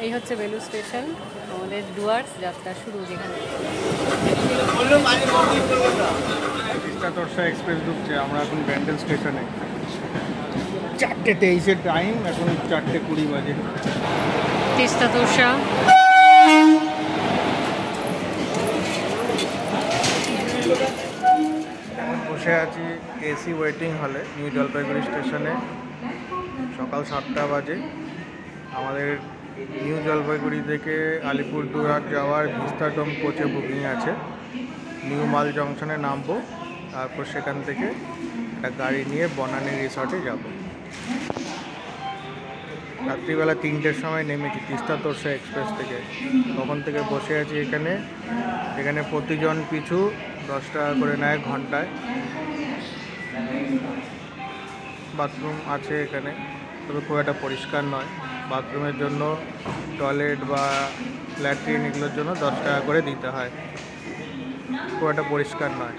এই হচ্ছে বেলুড় স্টেশন, আমাদের ডুয়ার্স যাত্রা শুরু যেখানে। তিস্তা তোরসা এক্সপ্রেস ঢুকছে। আমরা এখন ব্যান্ডেল স্টেশনে। 4:23 টাইম, এখন 4:20 বাজে। তিস্তা তোরসা এখন বসে আছি এসি ওয়েটিং হলে নিউ জলপাইগুড়ি স্টেশনে। সকাল 7টা বাজে। আমাদের নিউ জলপাইগুড়ি থেকে আলিপুরদুয়ার যাওয়ার ভিস্তাডোম কোচে বুকিং আছে। নিউ মাল জংশনে নামবো, তারপর সেখান থেকে একটা গাড়ি নিয়ে বনানী রিসর্টে যাব। রাত্রিবেলা 3টের সময় নেমেছি তিস্তা তোরসা এক্সপ্রেস থেকে। তখন থেকে বসে আছি এখানে। এখানে প্রতিজন পিছু 10 টাকা করে নেয় ঘন্টায়। বাথরুম আছে এখানে, তবে খুব একটা পরিষ্কার নয়। বাথরুমের জন্য, টয়লেট বা ল্যাট্রিন এগুলোর জন্য 10 টাকা করে দিতে হয়। খুব একটা পরিষ্কার নয়।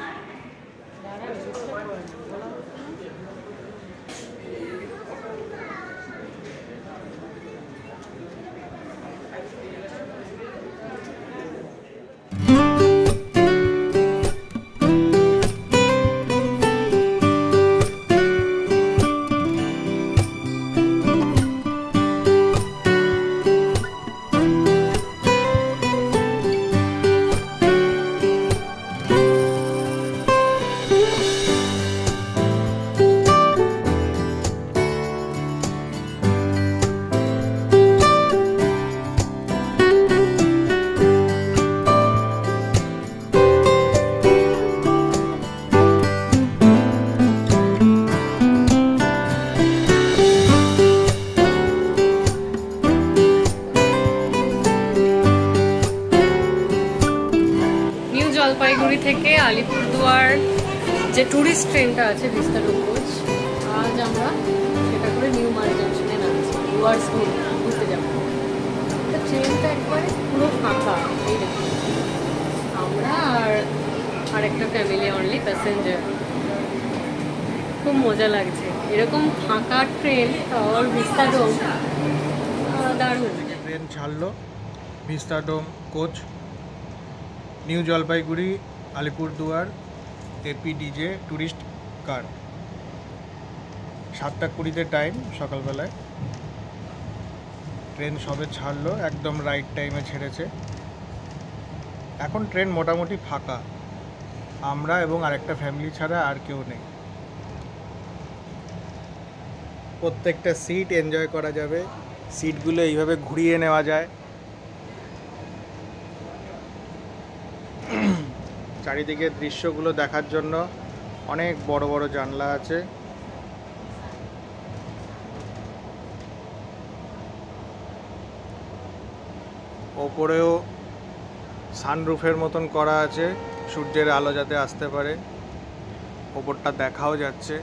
জলপাইগুড়ি থেকে আলিপুরদুয়ার যে ট্যুরিস্ট ট্রেনটা আছে ভিস্তাডোম কোচ, আজ আমরা সেটা করে নিউ মাল জংশনে নামছি ডুয়ার্স ঘুরতে যাবো। ট্রেনটা একবারে পুরো ফাঁকা, এই দেখুন আমরা আর একটা ফ্যামিলি অনলি প্যাসেঞ্জার। খুব মজা লাগছে এরকম ফাঁকা ট্রেন, আর ভিস্তাডোম দারুণ। ট্রেন ছাড়লো Vistadome coach, new Jalpaiguri Alipurduar APDJ tourist car. 7:20 time সকালবেলায়। ট্রেন সবে ছাড়লো, একদম রাইট টাইমে ছেড়েছে। এখন ট্রেন মোটামুটি ফাঁকা, আমরা এবং আরেকটা ফ্যামিলি ছাড়া আর কেউ নেই। প্রত্যেকটা সিট এনজয় করা যাবে। সিটগুলো এইভাবে ঘুরিয়ে নেওয়া যায়। চারিদিকে দৃশ্যগুলো দেখার জন্য অনেক বড় বড় জানলা আছে। ওপরেও সানরুফের মতন করা আছে, সূর্যের আলো যাতে আসতে পারে। ওপরটা দেখাও যাচ্ছে।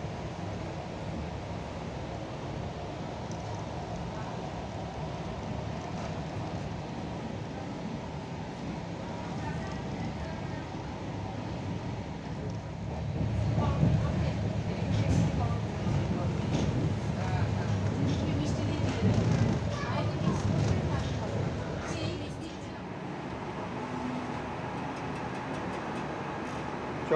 চ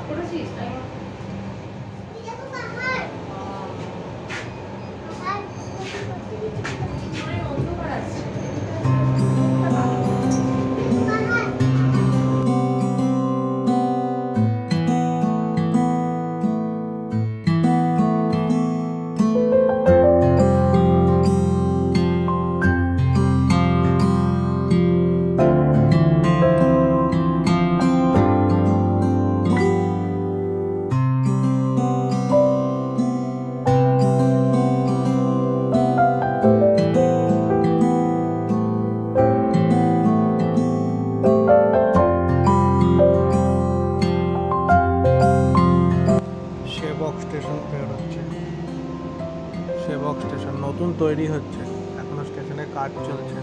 করেছিস তাই? অন্ধকার আসছে। সেবক স্টেশন বেরোচ্ছে। সেবক স্টেশন নতুন তৈরি হচ্ছে, এখনো স্টেশনে কাজ চলছে।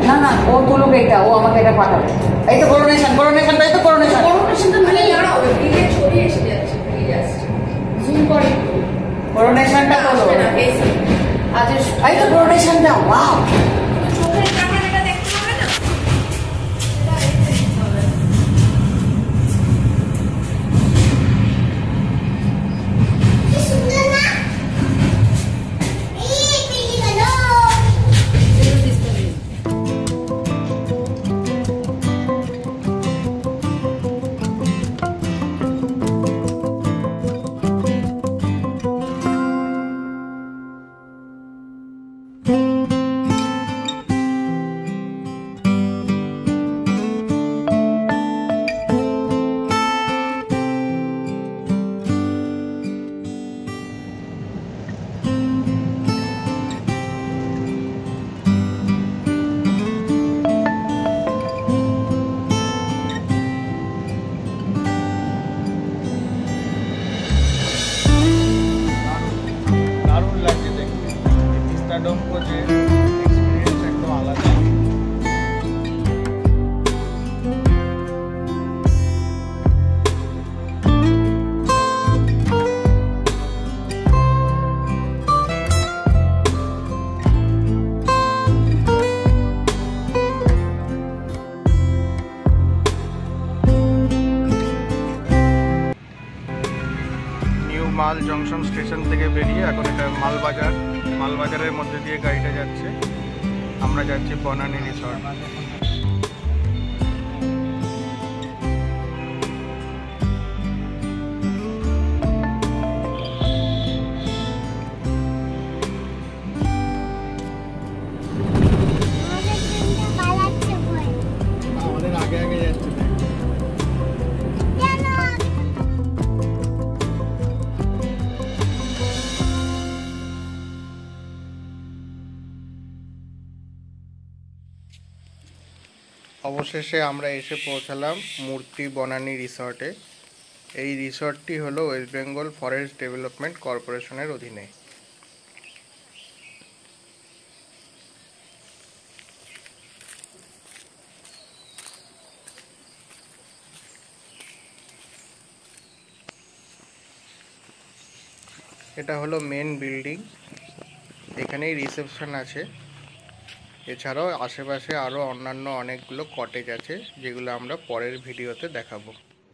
না না, ও তুলুক এটা, ও আমাকে এটা পাঠাবে। এই তো করোনেশন, তাই তো করোনেশন। করোনেশনটা করো। এই তো করোনেশনটা, ওয়াও। দারুণ লাগছে দেখতে। ভিস্টাডোম যে এক্সপিরিয়েন্স একদম আলাদা। মাল জংশন স্টেশন থেকে বেরিয়ে এখন এটা মালবাজারের মধ্যে দিয়ে গাড়িটা যাচ্ছে। আমরা যাচ্ছি বনানী রিসর্ট। আমাদের আগে আগে যাচ্ছে। অবশেষে আমরা এসে পৌঁছালাম মূর্তি বনানী রিসর্টে। এই রিসর্টটি হলো ওয়েস্ট বেঙ্গল ফরেস্ট ডেভেলপমেন্ট কর্পোরেশনের অধীনে। এটা হলো মেন বিল্ডিং, এখানেই রিসেপশন আছে। এছাড়াও আশেপাশে আরও অন্যান্য অনেকগুলো কটেজ আছে, যেগুলো আমরা পরের ভিডিওতে দেখাবো।